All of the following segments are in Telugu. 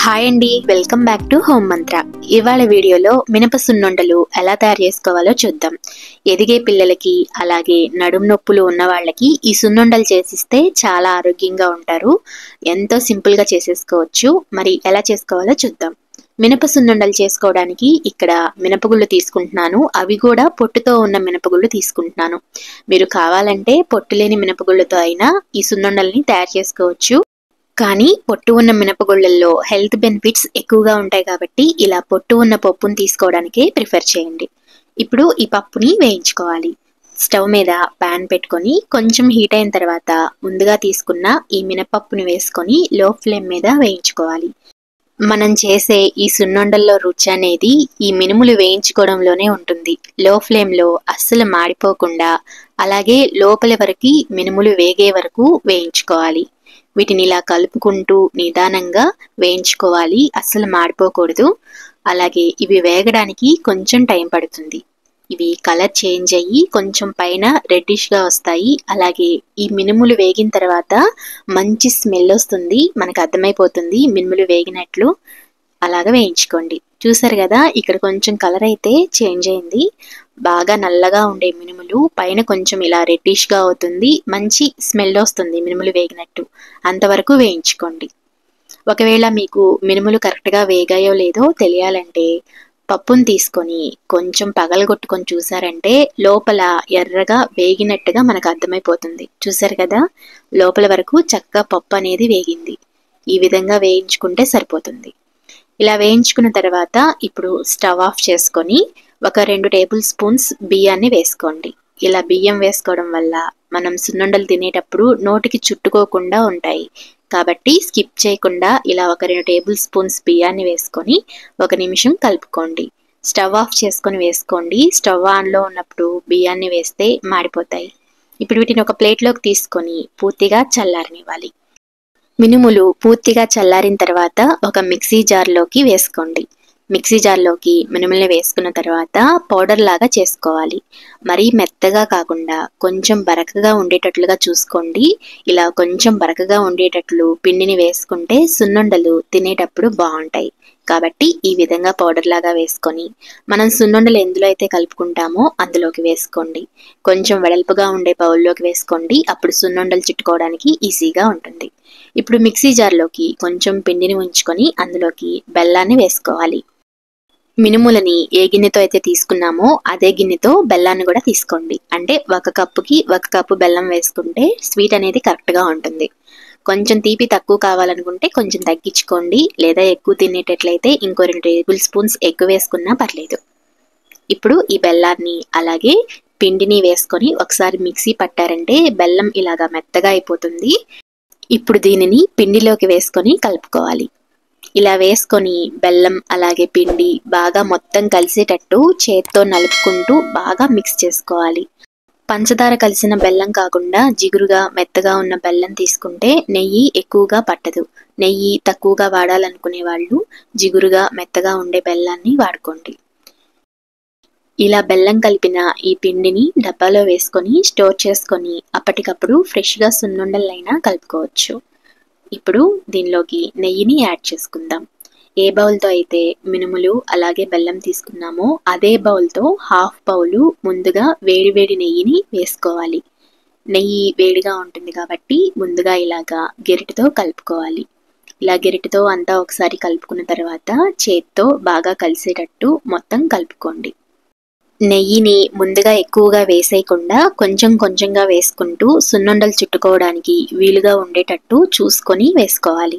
హాయ్ అండి, వెల్కమ్ బ్యాక్ టు హోమ్ మంత్ర. ఇవాళ వీడియోలో మినప సున్నుండలు ఎలా తయారు చేసుకోవాలో చూద్దాం. ఎదిగే పిల్లలకి అలాగే నడుము నొప్పులు ఉన్న వాళ్ళకి ఈ సున్నుండలు చేసిస్తే చాలా ఆరోగ్యంగా ఉంటారు. ఎంతో సింపుల్ గా చేసేసుకోవచ్చు. మరి ఎలా చేసుకోవాలో చూద్దాం. మినప సున్నుండలు చేసుకోవడానికి ఇక్కడ మినపగుళ్ళు తీసుకుంటున్నాను. అవి కూడా పొట్టుతో ఉన్న మినపగుళ్ళు తీసుకుంటున్నాను. మీరు కావాలంటే పొట్టు లేని మినపగుళ్ళతో అయినా ఈ సున్నుండల్ని తయారు చేసుకోవచ్చు. కానీ పొట్టు ఉన్న మినపగుళ్ళల్లో హెల్త్ బెనిఫిట్స్ ఎక్కువగా ఉంటాయి కాబట్టి ఇలా పొట్టు ఉన్న పప్పుని తీసుకోవడానికే ప్రిఫర్ చేయండి. ఇప్పుడు ఈ పప్పుని వేయించుకోవాలి. స్టవ్ మీద పాన్ పెట్టుకొని కొంచెం హీట్ అయిన తర్వాత ముందుగా తీసుకున్న ఈ మినపప్పుని వేసుకొని లో ఫ్లేమ్ మీద వేయించుకోవాలి. మనం చేసే ఈ సున్నుండల్లో రుచి అనేది ఈ మినుములు వేయించుకోవడంలోనే ఉంటుంది. లో ఫ్లేమ్ లో అస్సలు మాడిపోకుండా అలాగే లోపలి వరకు మినుములు వేగే వరకు వేయించుకోవాలి. వీటిని ఇలా కలుపుకుంటూ నిదానంగా వేయించుకోవాలి, అస్సలు మాడిపోకూడదు. అలాగే ఇవి వేగడానికి కొంచెం టైం పడుతుంది. ఇవి కలర్ చేంజ్ అయ్యి కొంచెం పైన రెడ్డిష్ గా వస్తాయి. అలాగే ఈ మినుములు వేగిన తర్వాత మంచి స్మెల్ వస్తుంది, మనకు అర్థమైపోతుంది మినుములు వేగినట్లు. అలాగా వేయించుకోండి. చూసారు కదా, ఇక్కడ కొంచెం కలర్ అయితే చేంజ్ అయింది. బాగా నల్లగా ఉండే మినుములు పైన కొంచెం ఇలా రెడ్డిష్ గా అవుతుంది, మంచి స్మెల్ వస్తుంది మినుములు వేగినట్టు. అంతవరకు వేయించుకోండి. ఒకవేళ మీకు మినుములు కరెక్ట్ గా వేగాయో లేదో తెలియాలంటే పప్పును తీసుకొని కొంచెం పగలగొట్టుకొని చూసారంటే లోపల ఎర్రగా వేగినట్టుగా మనకు అర్థమైపోతుంది. చూసారు కదా, లోపల వరకు చక్కగా పప్పు అనేది వేగింది. ఈ విధంగా వేయించుకుంటే సరిపోతుంది. ఇలా వేయించుకున్న తర్వాత ఇప్పుడు స్టవ్ ఆఫ్ చేసుకొని ఒక 2 టేబుల్ స్పూన్స్ బియ్యాన్ని వేసుకోండి. ఇలా బియ్యం వేసుకోవడం వల్ల మనం సున్నుండలు తినేటప్పుడు నోటికి చుట్టుకోకుండా ఉంటాయి. కాబట్టి స్కిప్ చేయకుండా ఇలా ఒక 2 టేబుల్ స్పూన్స్ బియ్యాన్ని వేసుకొని 1 నిమిషం కలుపుకోండి. స్టవ్ ఆఫ్ చేసుకొని వేసుకోండి. స్టవ్ ఆన్లో ఉన్నప్పుడు బియ్యాన్ని వేస్తే మాడిపోతాయి. ఇప్పుడు వీటిని ఒక ప్లేట్లోకి తీసుకొని పూర్తిగా చల్లారనివ్వాలి. మినుములు పూర్తిగా చల్లారిన తర్వాత ఒక మిక్సీ జార్లోకి వేసుకోండి. మిక్సీ జార్లోకి మినుముల్ని వేసుకున్న తర్వాత పౌడర్ లాగా చేసుకోవాలి. మరీ మెత్తగా కాకుండా కొంచెం బరకగా ఉండేటట్లుగా చూసుకోండి. ఇలా కొంచెం బరకగా ఉండేటట్లు పిండిని వేసుకుంటే సున్నుండలు తినేటప్పుడు బాగుంటాయి. కాబట్టి ఈ విధంగా పౌడర్ లాగా వేసుకొని మనం సున్నుండలు ఎందులో అయితే కలుపుకుంటామో అందులోకి వేసుకోండి. కొంచెం వెడల్పుగా ఉండే బౌల్లోకి వేసుకోండి. అప్పుడు సున్నుండలు చుట్టుకోవడానికి ఈజీగా ఉంటుంది. ఇప్పుడు మిక్సీ జార్లోకి కొంచెం పిండిని ఉంచుకొని అందులోకి బెల్లాన్ని వేసుకోవాలి. మినుములని ఏ గిన్నెతో అయితే తీసుకున్నామో అదే గిన్నెతో బెల్లాన్ని కూడా తీసుకోండి. అంటే 1 కప్పుకి 1 కప్పు బెల్లం వేసుకుంటే స్వీట్ అనేది కరెక్ట్గా ఉంటుంది. కొంచెం తీపి తక్కువ కావాలనుకుంటే కొంచెం తగ్గించుకోండి, లేదా ఎక్కువ తినేటట్లయితే ఇంకో 2 టేబుల్ స్పూన్స్ ఎక్కువ వేసుకున్నా పర్లేదు. ఇప్పుడు ఈ బెల్లాన్ని అలాగే పిండిని వేసుకొని ఒకసారి మిక్సీ పట్టారంటే బెల్లం ఇలాగా మెత్తగా అయిపోతుంది. ఇప్పుడు దీనిని పిండిలోకి వేసుకొని కలుపుకోవాలి. ఇలా వేసుకొని బెల్లం అలాగే పిండి బాగా మొత్తం కలిసేటట్టు చేత్తో నలుపుకుంటూ బాగా మిక్స్ చేసుకోవాలి. పంచదార కలిసిన బెల్లం కాకుండా జిగురుగా మెత్తగా ఉన్న బెల్లం తీసుకుంటే నెయ్యి ఎక్కువగా పట్టదు. నెయ్యి తక్కువగా వాడాలనుకునే వాళ్ళు జిగురుగా మెత్తగా ఉండే బెల్లాన్ని వాడుకోండి. ఇలా బెల్లం కలిపిన ఈ పిండిని డబ్బాలో వేసుకొని స్టోర్ చేసుకొని అప్పటికప్పుడు ఫ్రెష్గా సున్నుండలైనా కలుపుకోవచ్చు. ఇప్పుడు దీనిలోకి నెయ్యిని యాడ్ చేసుకుందాం. ఏ బౌల్తో అయితే మినుములు అలాగే బెల్లం తీసుకున్నామో అదే బౌల్తో 1/2 బౌలు ముందుగా వేడివేడి నెయ్యిని వేసుకోవాలి. నెయ్యి వేడిగా ఉంటుంది కాబట్టి ముందుగా ఇలాగా గెరిటితో కలుపుకోవాలి. ఇలా గెరిటితో అంతా ఒకసారి కలుపుకున్న తర్వాత చేత్తో బాగా కలిసేటట్టు మొత్తం కలుపుకోండి. నెయ్యిని ముందుగా ఎక్కువగా వేసేయకుండా కొంచెం కొంచెంగా వేసుకుంటూ సున్నుండలు చుట్టుకోవడానికి వీలుగా ఉండేటట్టు చూసుకొని వేసుకోవాలి.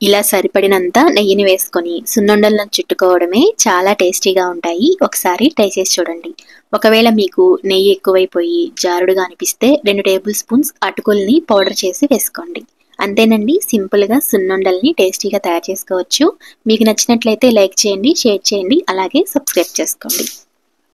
ఇలా సరిపడినంత నెయ్యిని వేసుకొని సున్నుండలను చుట్టుకోవడమే చాలా టేస్టీగా ఉంటాయి. ఒకసారి ట్రై చేసి చూడండి. ఒకవేళ మీకు నెయ్యి ఎక్కువైపోయి జారుడుగా అనిపిస్తే 2 టేబుల్ స్పూన్స్ అటుకుల్ని పౌడర్ చేసి వేసుకోండి. అంతేనండి, సింపుల్గా సున్నుండల్ని టేస్టీగా తయారు చేసుకోవచ్చు. మీకు నచ్చినట్లయితే లైక్ చేయండి, షేర్ చేయండి, అలాగే సబ్స్క్రైబ్ చేసుకోండి.